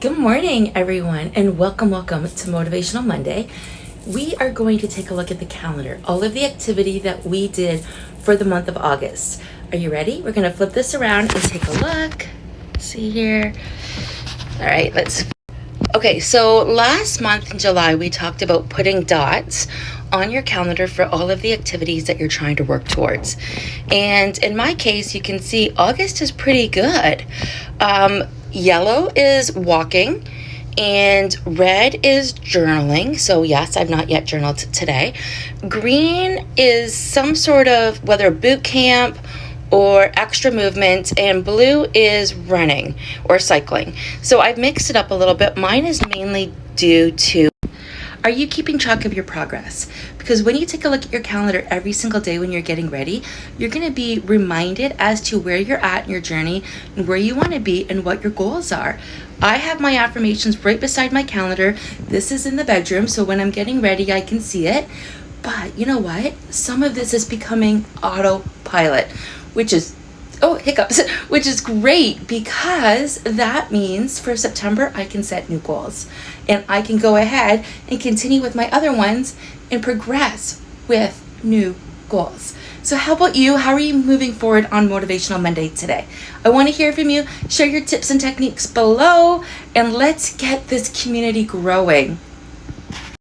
Good morning, everyone, and welcome to Motivational Monday. We are going to take a look at the calendar, all of the activity that we did for the month of August. Are you ready? We're going to flip this around and take a look. See here. All right, Okay, so last month in July, we talked about putting dots on your calendar for all of the activities that you're trying to work towards. And in my case, you can see August is pretty good. Yellow is walking and red is journaling. So yes, I've not yet journaled today. Green is some sort of whether boot camp or extra movement, and blue is running or cycling. So I've mixed it up a little bit. Mine is mainly due to, are you keeping track of your progress? Because when you take a look at your calendar every single day when you're getting ready, you're going to be reminded as to where you're at in your journey and where you want to be and what your goals are. I have my affirmations right beside my calendar. This is in the bedroom, so when I'm getting ready, I can see it. But you know what? Some of this is becoming autopilot, which is which is great because that means for September I can set new goals and I can go ahead and continue with my other ones and progress with new goals. So how about you? How are you moving forward on Motivational Monday today? I want to hear from you. Share your tips and techniques below and let's get this community growing.